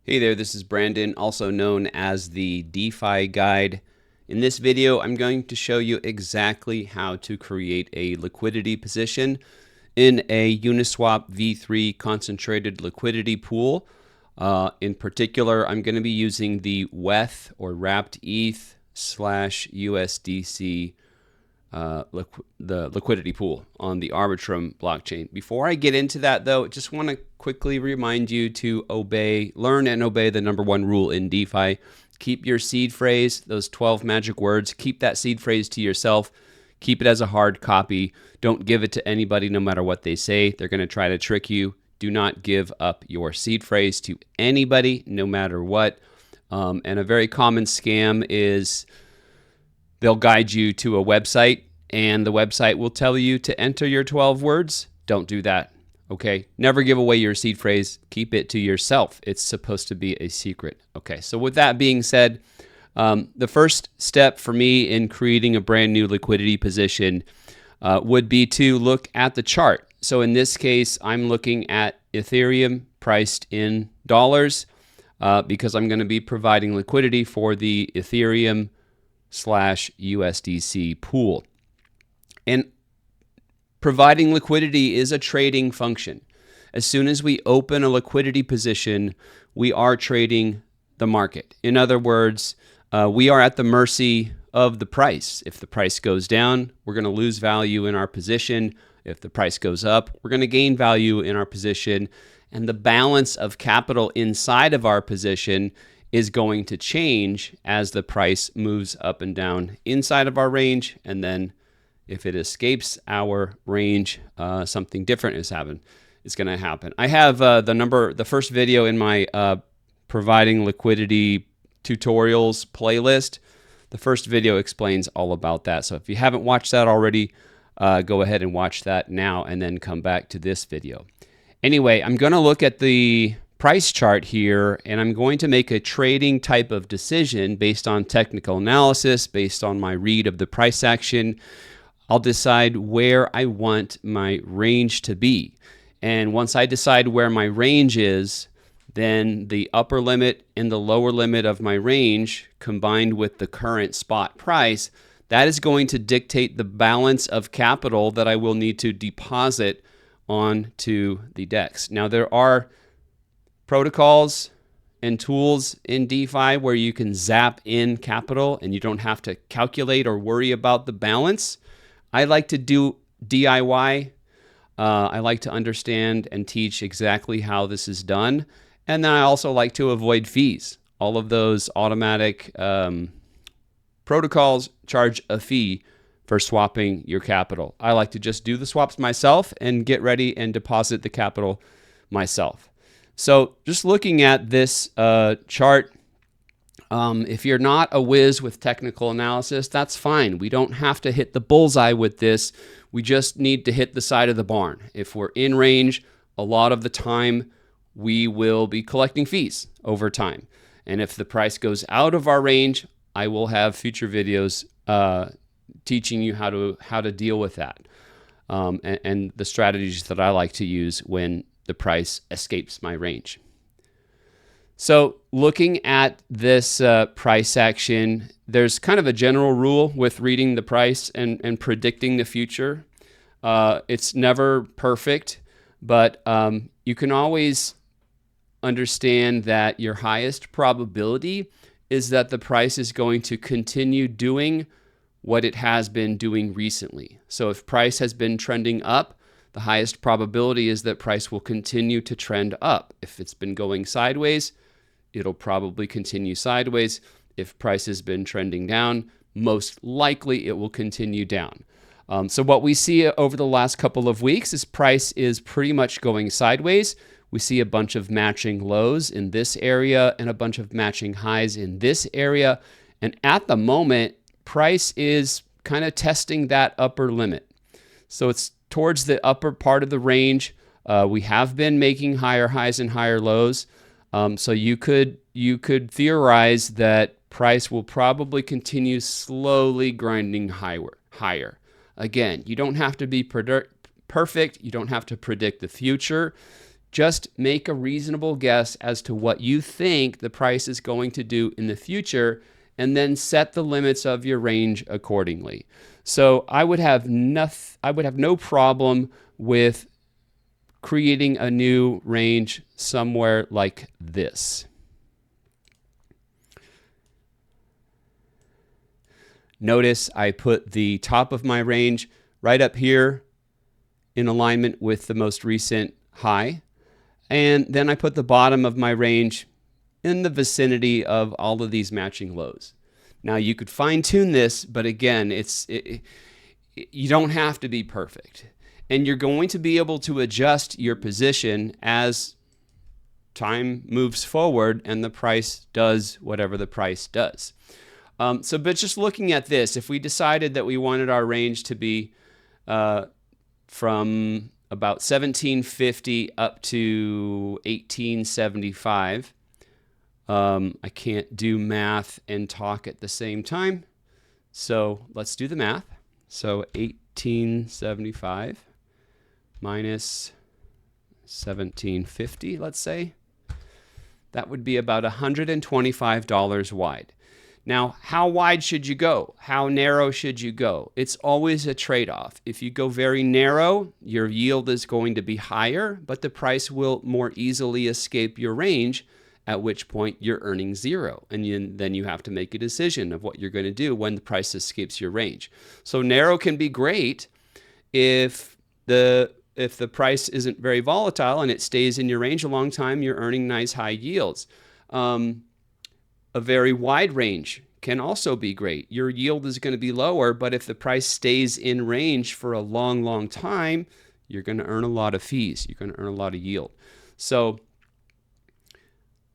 Hey there, this is Brandon, also known as the DeFi Guide. In this video, I'm going to show you exactly how to create a liquidity position in a Uniswap v3 concentrated liquidity pool. In particular, I'm going to be using the WETH or wrapped ETH / USDC the liquidity pool on the Arbitrum blockchain. Before I get into that, though, just want to quickly remind you to learn and obey the #1 rule in DeFi. Keep your seed phrase, those 12 magic words, keep that seed phrase to yourself. Keep it as a hard copy. Don't give it to anybody no matter what they say. They're going to try to trick you. Do not give up your seed phrase to anybody no matter what. And a very common scam is they'll guide you to a website, and the website will tell you to enter your 12 words. Don't do that, okay? Never give away your seed phrase. Keep it to yourself. It's supposed to be a secret. Okay, so with that being said, the first step for me in creating a brand new liquidity position would be to look at the chart. So in this case, I'm looking at Ethereum priced in dollars because I'm going to be providing liquidity for the Ethereum / USDC pool. And providing liquidity is a trading function. As soon as we open a liquidity position, we are trading the market. In other words, we are at the mercy of the price. If the price goes down, we're going to lose value in our position. If the price goes up, we're going to gain value in our position. And the balance of capital inside of our position is going to change as the price moves up and down inside of our range. And then if it escapes our range, something different is going to happen. I have the first video in my providing liquidity tutorials playlist. The first video explains all about that. So if you haven't watched that already, go ahead and watch that now and then come back to this video. Anyway, I'm going to look at the price chart here, and I'm going to make a trading type of decision based on technical analysis, based on my read of the price action. I'll decide where I want my range to be. And once I decide where my range is, then the upper limit and the lower limit of my range combined with the current spot price, that is going to dictate the balance of capital that I will need to deposit onto the DEX. Now, there are protocols and tools in DeFi where you can zap in capital and you don't have to calculate or worry about the balance. I like to do DIY. I like to understand and teach exactly how this is done. And then I also like to avoid fees. All of those automatic protocols charge a fee for swapping your capital. I like to just do the swaps myself and get ready and deposit the capital myself. So just looking at this chart, if you're not a whiz with technical analysis, that's fine. We don't have to hit the bullseye with this. We just need to hit the side of the barn. If we're in range, a lot of the time we will be collecting fees over time. And if the price goes out of our range, I will have future videos teaching you how to deal with that and the strategies that I like to use when the price escapes my range. So looking at this price action, there's kind of a general rule with reading the price and predicting the future. It's never perfect, but you can always understand that your highest probability is that the price is going to continue doing what it has been doing recently. So if price has been trending up, the highest probability is that price will continue to trend up. If it's been going sideways, it'll probably continue sideways. If price has been trending down, most likely it will continue down. So what we see over the last couple of weeks is price is pretty much going sideways. We see a bunch of matching lows in this area and a bunch of matching highs in this area. And at the moment, price is kind of testing that upper limit. So it's towards the upper part of the range. We have been making higher highs and higher lows. So you could theorize that price will probably continue slowly grinding higher. Again, you don't have to be perfect. You don't have to predict the future. Just make a reasonable guess as to what you think the price is going to do in the future, and then set the limits of your range accordingly. So I would have no problem with creating a new range somewhere like this. Notice I put the top of my range right up here in alignment with the most recent high. And then I put the bottom of my range in the vicinity of all of these matching lows. Now you could fine tune this, but again, you don't have to be perfect. And you're going to be able to adjust your position as time moves forward and the price does whatever the price does. But just looking at this, if we decided that we wanted our range to be from about 1750 up to 1875, I can't do math and talk at the same time, so let's do the math. So 1875 minus 1750, let's say, that would be about $125 wide. Now, how wide should you go? How narrow should you go? It's always a trade-off. If you go very narrow, your yield is going to be higher, but the price will more easily escape your range, at which point you're earning zero. And then you have to make a decision of what you're going to do when the price escapes your range. So narrow can be great if the price isn't very volatile and it stays in your range a long time, you're earning nice high yields. A very wide range can also be great. Your yield is going to be lower, but if the price stays in range for a long, long time, you're going to earn a lot of fees. You're going to earn a lot of yield. So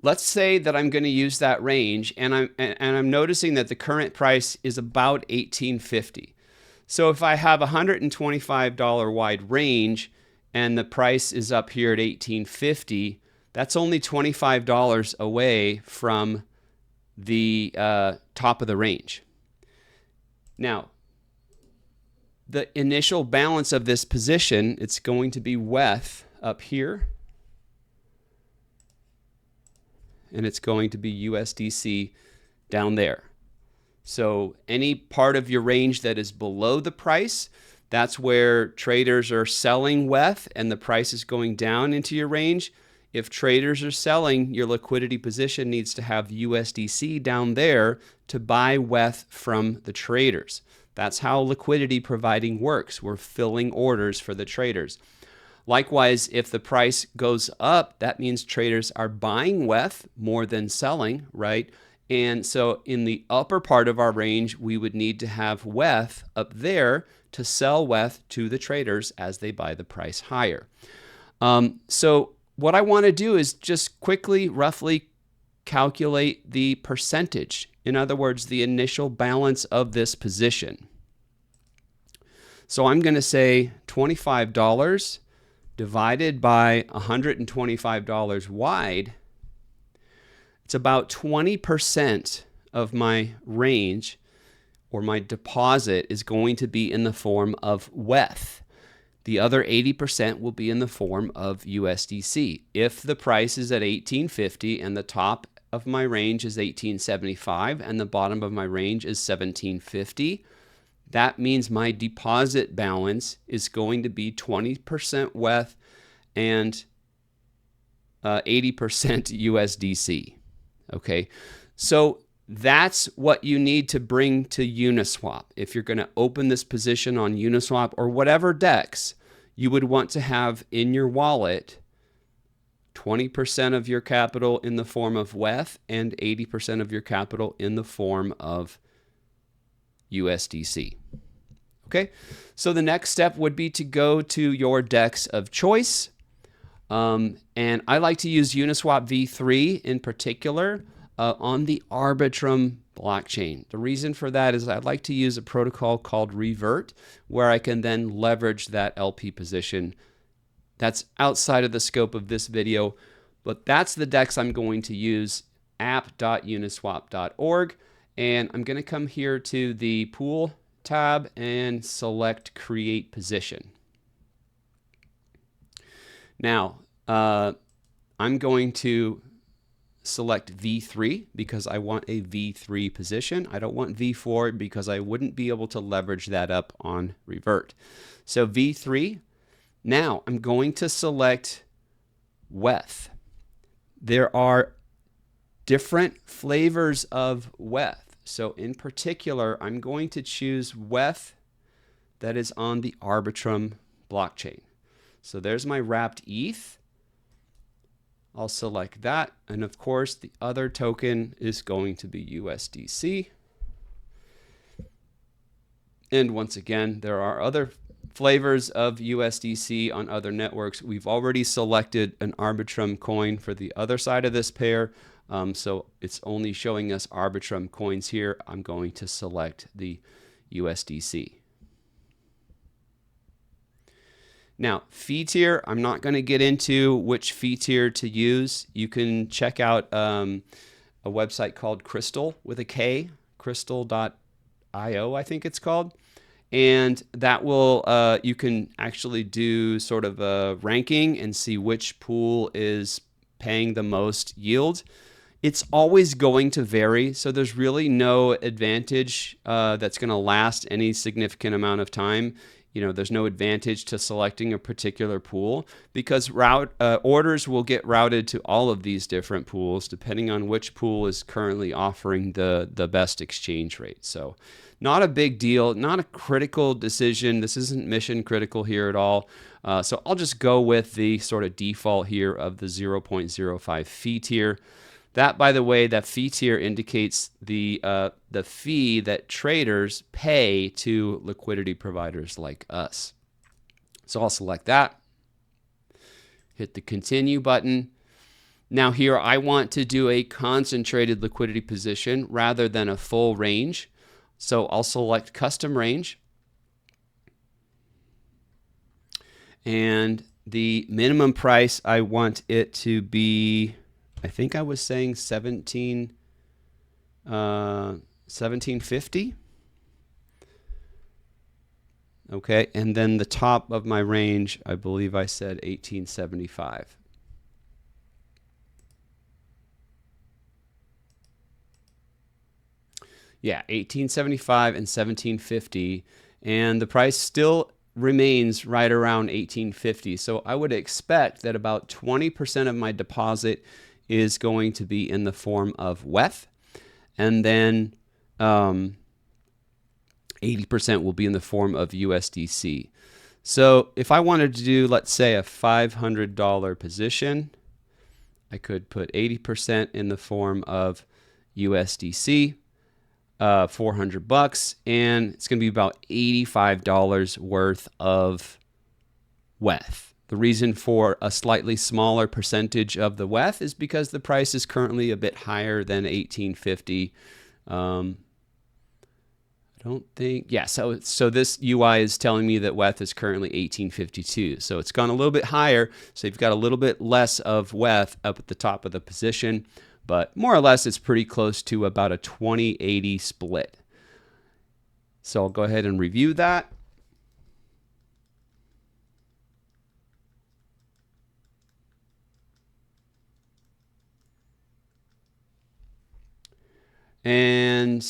let's say that I'm going to use that range, and I'm noticing that the current price is about $18.50. So if I have a $125 wide range and the price is up here at $18.50, that's only $25 away from the top of the range. Now, the initial balance of this position, it's going to be WETH up here, and it's going to be USDC down there. So any part of your range that is below the price, that's where traders are selling WETH and the price is going down into your range. If traders are selling, your liquidity position needs to have USDC down there to buy WETH from the traders. That's how liquidity providing works. We're filling orders for the traders. Likewise, if the price goes up, that means traders are buying WETH more than selling, right? And so in the upper part of our range, we would need to have WETH up there to sell WETH to the traders as they buy the price higher. So what I want to do is just quickly, roughly calculate the percentage. In other words, the initial balance of this position. So I'm going to say $25 divided by $125 wide. It's about 20% of my range or my deposit is going to be in the form of WETH. The other 80% will be in the form of USDC. If the price is at $18.50 and the top of my range is $18.75 and the bottom of my range is $17.50, that means my deposit balance is going to be 20% WETH and 80% USDC. Okay, so that's what you need to bring to Uniswap. If you're going to open this position on Uniswap or whatever DEX, you would want to have in your wallet 20% of your capital in the form of WETH and 80% of your capital in the form of USDC. Okay, so the next step would be to go to your DEX of choice. And I like to use Uniswap v3 in particular on the Arbitrum blockchain. The reason for that is I'd like to use a protocol called Revert, where I can then leverage that LP position. That's outside of the scope of this video, but that's the DEX I'm going to use, app.uniswap.org. And I'm going to come here to the Pool tab and select Create Position. Now, I'm going to select V3 because I want a V3 position. I don't want V4 because I wouldn't be able to leverage that up on revert. So V3. Now I'm going to select WETH. There are different flavors of WETH. So in particular, I'm going to choose WETH that is on the Arbitrum blockchain. So there's my wrapped ETH. I'll select that. And of course, the other token is going to be USDC. And once again, there are other flavors of USDC on other networks. We've already selected an Arbitrum coin for the other side of this pair. So it's only showing us Arbitrum coins here. I'm going to select the USDC. Now, fee tier, I'm not going to get into which fee tier to use. You can check out a website called Crystal with a K, crystal.io, I think it's called. And that will, you can actually do sort of a ranking and see which pool is paying the most yield. It's always going to vary, so there's really no advantage that's going to last any significant amount of time. There's no advantage to selecting a particular pool because orders will get routed to all of these different pools depending on which pool is currently offering the best exchange rate. So not a big deal, not a critical decision. This isn't mission critical here at all. So I'll just go with the sort of default here of the 0.05 fee tier. That, by the way, that fee tier indicates the fee that traders pay to liquidity providers like us. So I'll select that, hit the continue button. Now here I want to do a concentrated liquidity position rather than a full range. So I'll select custom range. And the minimum price, I want it to be, I think I was saying 1750. Okay, and then the top of my range, I believe I said 1875. Yeah, 1875 and 1750, and the price still remains right around 1850. So I would expect that about 20% of my deposit is going to be in the form of WETH, and then 80% will be in the form of USDC. So if I wanted to do, let's say, a $500 position, I could put 80% in the form of USDC, $400, and it's going to be about $85 worth of WETH. The reason for a slightly smaller percentage of the WETH is because the price is currently a bit higher than 1850. I don't think, yeah, so this UI is telling me that WETH is currently 1852. So it's gone a little bit higher. So you've got a little bit less of WETH up at the top of the position, but more or less it's pretty close to about a 20-80 split. So I'll go ahead and review that. And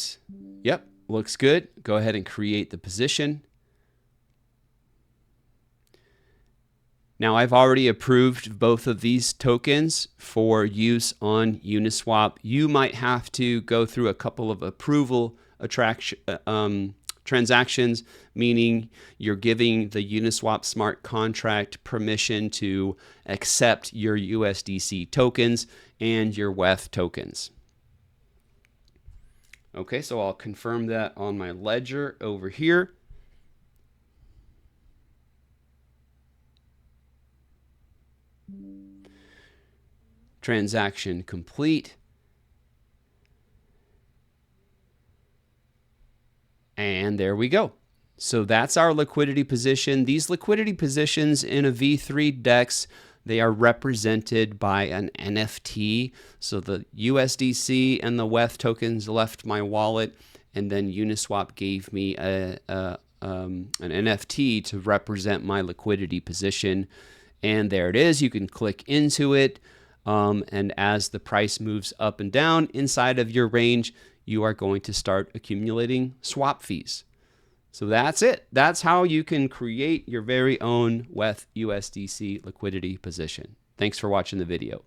yep, looks good. Go ahead and create the position. Now I've already approved both of these tokens for use on Uniswap. You might have to go through a couple of approval transactions, meaning you're giving the Uniswap smart contract permission to accept your USDC tokens and your WETH tokens. Okay, so I'll confirm that on my ledger over here. Transaction complete. And there we go. So that's our liquidity position. These liquidity positions in a V3 DEX, they are represented by an NFT. So the USDC and the WETH tokens left my wallet, and then Uniswap gave me an NFT to represent my liquidity position. And there it is. You can click into it. And as the price moves up and down inside of your range, you are going to start accumulating swap fees. So that's it. That's how you can create your very own WETH USDC liquidity position. Thanks for watching the video.